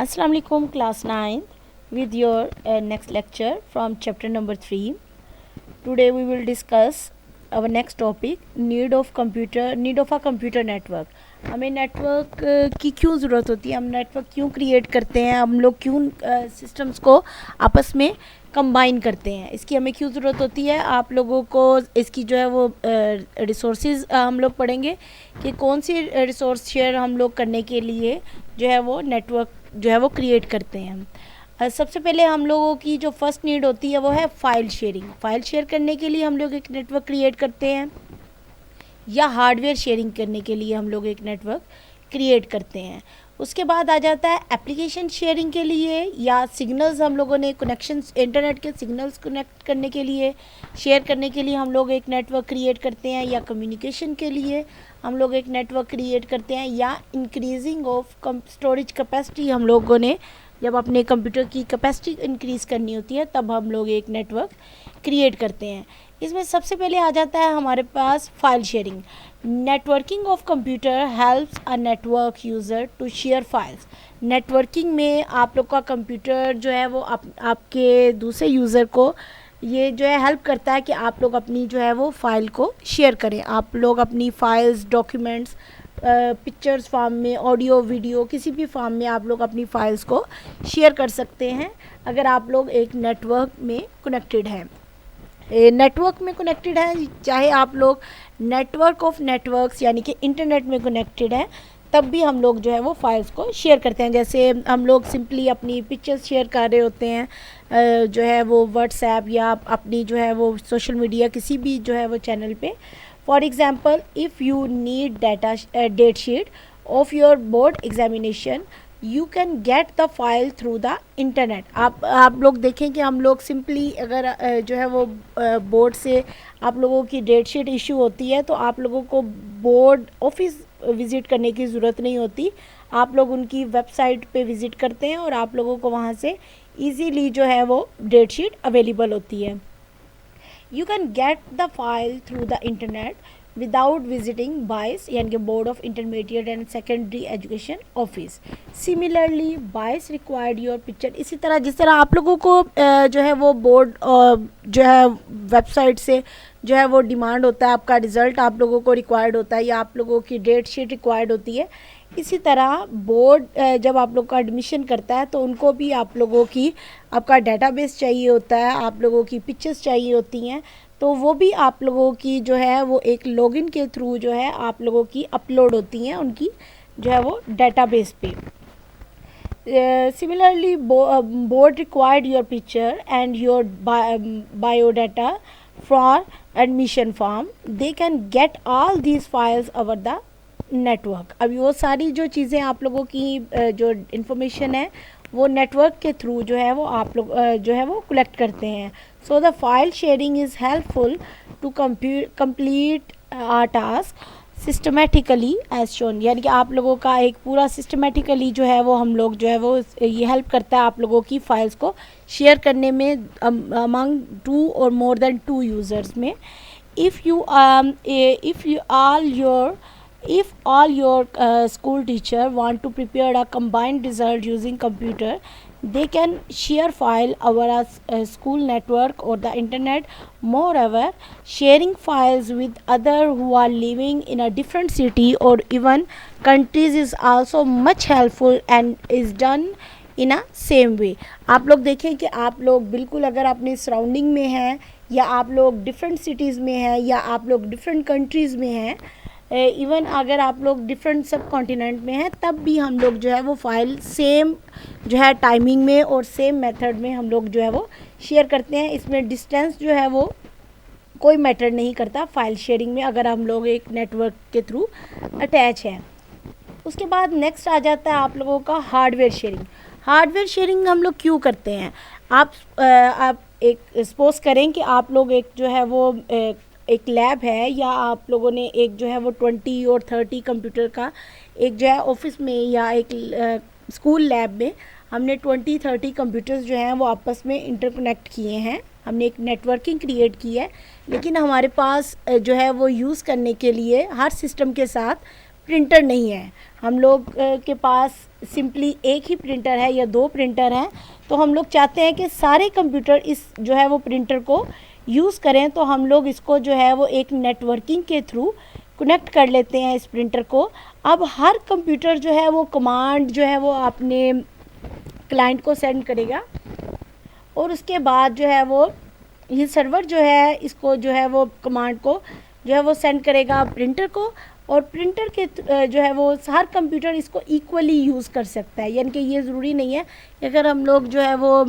Assalamu alaikum class 9th with your next lecture from chapter number 3. Today we will discuss our next topic need of a computer network. हमें network की क्यों ज़रूरत होती है, हम network क्यों create करते हैं, हम लोग क्यों सिस्टम्स को आपस में कंबाइन करते हैं, इसकी हमें क्यों ज़रूरत होती है। आप लोगों को इसकी जो है वो रिसोर्सेज हम लोग पढ़ेंगे कि कौन सी रिसोर्स शेयर हम लोग करने के लिए जो है वो नेटवर्क जो है वो क्रिएट करते हैं। सबसे पहले हम लोगों की जो फर्स्ट नीड होती है वो है फ़ाइल शेयरिंग। फ़ाइल शेयर करने के लिए हम लोग एक नेटवर्क क्रिएट करते हैं, या हार्डवेयर शेयरिंग करने के लिए हम लोग एक नेटवर्क क्रिएट करते हैं। उसके बाद आ जाता है एप्लीकेशन शेयरिंग के लिए, या सिग्नल्स हम लोगों ने कनेक्शंस इंटरनेट के सिग्नल्स कनेक्ट करने के लिए शेयर करने के लिए हम लोग एक नेटवर्क क्रिएट करते हैं, या कम्युनिकेशन के लिए हम लोग एक नेटवर्क क्रिएट करते हैं, या इंक्रीजिंग ऑफ स्टोरेज कैपेसिटी हम लोगों ने जब अपने कंप्यूटर की कैपेसिटी इंक्रीज़ करनी होती है तब हम लोग एक नेटवर्क क्रिएट करते हैं। इसमें सबसे पहले आ जाता है हमारे पास file sharing. Networking of computer helps a network user to share files. Networking में आप लोग का कंप्यूटर जो है वो आपके दूसरे यूज़र को ये जो है हेल्प करता है कि आप लोग अपनी जो है वो फ़ाइल को शेयर करें। आप लोग अपनी फ़ाइल्स, डॉक्यूमेंट्स, पिक्चर्स फॉर्म में, ऑडियो, वीडियो, किसी भी फॉर्म में आप लोग अपनी फ़ाइल्स को शेयर कर सकते हैं अगर आप लोग एक नेटवर्क में कनेक्टेड हैं। नेटवर्क में कनेक्टेड है, चाहे आप लोग नेटवर्क ऑफ नेटवर्क्स यानी कि इंटरनेट में कनेक्टेड है, तब भी हम लोग जो है वो फाइल्स को शेयर करते हैं। जैसे हम लोग सिंपली अपनी पिक्चर्स शेयर कर रहे होते हैं जो है वो व्हाट्सएप या अपनी जो है वो सोशल मीडिया किसी भी जो है वो चैनल पे। For example, if you need date sheet of your board examination, you can get the file through the internet. आप लोग देखें कि हम लोग सिंपली अगर जो है वो बोर्ड से आप लोगों की डेट शीट इशू होती है तो आप लोगों को बोर्ड ऑफिस विज़िट करने की ज़रूरत नहीं होती। आप लोग उनकी वेबसाइट पे विज़िट करते हैं और आप लोगों को वहाँ से इजीली जो है वो डेट शीट अवेलेबल होती है। You can get the file through the internet without visiting बाइस यानी कि board of intermediate and secondary education office. Similarly बाइस रिक्वायर्ड योर पिक्चर। इसी तरह जिस तरह आप लोगों को जो है वो बोर्ड जो है वेबसाइट से जो है वो डिमांड होता है, आपका रिज़ल्ट आप लोगों को रिक्वायर्ड होता है, या आप लोगों की डेट शीट रिक्वायर्ड होती है, इसी तरह बोर्ड जब आप लोग का एडमिशन करता है तो उनको भी आप लोगों की आपका डेटाबेस चाहिए होता है, आप लोगों की पिक्चर्स चाहिए होती हैं, तो वो भी आप लोगों की जो है वो एक लॉगिन के थ्रू जो है आप लोगों की अपलोड होती हैं उनकी जो है वो डेटाबेस पे। Similarly board required your picture and your biodata for admission form, they can get all these files over the network. अभी वो सारी जो चीज़ें आप लोगों की जो इन्फॉर्मेशन है वो नेटवर्क के थ्रू जो है वो आप लोग जो है वो कलेक्ट करते हैं। So the file sharing is helpful to complete our task systematically as shown. यानी कि आप लोगों का एक पूरा सिस्टमेटिकली जो है वो हम लोग जो है वो ये हेल्प करता है आप लोगों की फ़ाइल्स को शेयर करने में अमंग 2 और मोर देन 2 यूज़र्स में। If all your school teacher want to prepare a combined result using computer, they can share file over a school network or the internet. Moreover, sharing files with other who are living in a different city or even countries is also much helpful and is done in a same way. आप लोग देखें कि आप लोग बिल्कुल अगर अपनी surrounding में हैं, या आप लोग डिफरेंट सिटीज़ में हैं, या आप लोग डिफरेंट कंट्रीज़ में हैं, इवन अगर आप लोग डिफरेंट सब कॉन्टिनेंट में हैं, तब भी हम लोग जो है वो फ़ाइल सेम जो है टाइमिंग में और सेम मेथड में हम लोग जो है वो शेयर करते हैं। इसमें डिस्टेंस जो है वो कोई मैटर नहीं करता फ़ाइल शेयरिंग में, अगर हम लोग एक नेटवर्क के थ्रू अटैच हैं। उसके बाद नेक्स्ट आ जाता है आप लोगों का हार्डवेयर शेयरिंग। हार्डवेयर शेयरिंग हम लोग क्यों करते हैं? आप एक सपोज करें कि आप लोग एक जो है वो एक लैब है, या आप लोगों ने एक जो है वो 20 और 30 कंप्यूटर का एक जो है ऑफिस में या एक स्कूल लैब में हमने 20-30 कंप्यूटर्स जो हैं वो आपस में इंटरकनेक्ट किए हैं, हमने एक नेटवर्किंग क्रिएट की है। लेकिन हमारे पास जो है वो यूज़ करने के लिए हर सिस्टम के साथ प्रिंटर नहीं है, हम लोग के पास सिंपली एक ही प्रिंटर है या 2 प्रिंटर हैं, तो हम लोग चाहते हैं कि सारे कंप्यूटर इस जो है वो प्रिंटर को यूज़ करें, तो हम लोग इसको जो है वो एक नेटवर्किंग के थ्रू कनेक्ट कर लेते हैं इस प्रिंटर को। अब हर कंप्यूटर जो है वो कमांड जो है वो अपने क्लाइंट को सेंड करेगा और उसके बाद जो है वो ये सर्वर जो है इसको जो है वो कमांड को जो है वो सेंड करेगा प्रिंटर को, और प्रिंटर के जो है वो हर कंप्यूटर इसको इक्वली यूज़ कर सकता है। यानी कि ये ज़रूरी नहीं है कि अगर हम लोग जो है वो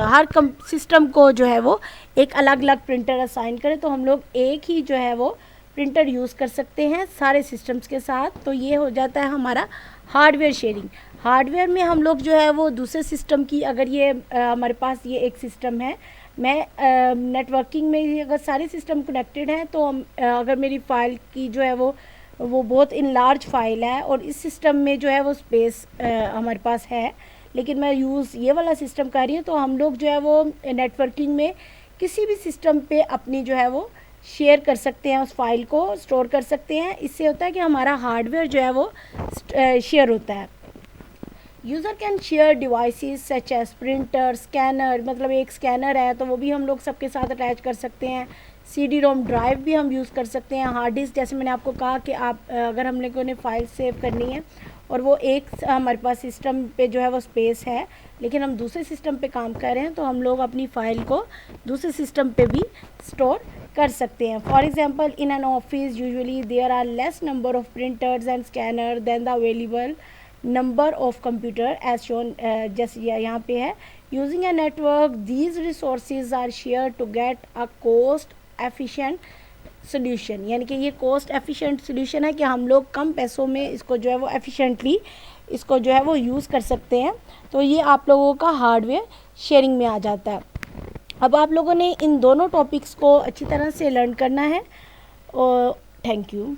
हर सिस्टम को जो है वो एक अलग अलग प्रिंटर असाइन करें, तो हम लोग एक ही जो है वो प्रिंटर यूज़ कर सकते हैं सारे सिस्टम्स के साथ। तो ये हो जाता है हमारा हार्डवेयर शेयरिंग। हार्डवेयर में हम लोग जो है वो दूसरे सिस्टम की, अगर ये हमारे पास ये एक सिस्टम है, मैं नेटवर्किंग में अगर सारे सिस्टम कनेक्टेड हैं, तो अगर मेरी फ़ाइल की जो है वो बहुत इन लार्ज फाइल है और इस सिस्टम में जो है वो स्पेस हमारे पास है, लेकिन मैं यूज़ ये वाला सिस्टम कर रही हूँ, तो हम लोग जो है वो नेटवर्किंग में किसी भी सिस्टम पे अपनी जो है वो शेयर कर सकते हैं, उस फाइल को स्टोर कर सकते हैं। इससे होता है कि हमारा हार्डवेयर जो है वो शेयर होता है। User can share devices such as printer, scanner, मतलब एक स्कैनर है तो वो भी हम लोग सबके साथ अटैच कर सकते हैं। CD-ROM ड्राइव भी हम यूज़ कर सकते हैं। हार्ड डिस्क, जैसे मैंने आपको कहा कि आप अगर हम लोगों ने फाइल सेव करनी है और वो एक हमारे पास सिस्टम पे जो है वो स्पेस है, लेकिन हम दूसरे सिस्टम पे काम कर रहे हैं, तो हम लोग अपनी फ़ाइल को दूसरे सिस्टम पे भी स्टोर कर सकते हैं। For example, in an office usually there are less number of printers and scanner than the available number of computer as shown, जैसे यहाँ पे है। Using a network these resources are share to get a cost efficient solution. यानी कि ये coast efficient solution है कि हम लोग कम पैसों में इसको जो है वो एफिशिएंटली इसको जो है वो यूज़ कर सकते हैं। तो ये आप लोगों का हार्डवेयर शेयरिंग में आ जाता है। अब आप लोगों ने इन दोनों टॉपिक्स को अच्छी तरह से लर्न करना है और थैंक यू।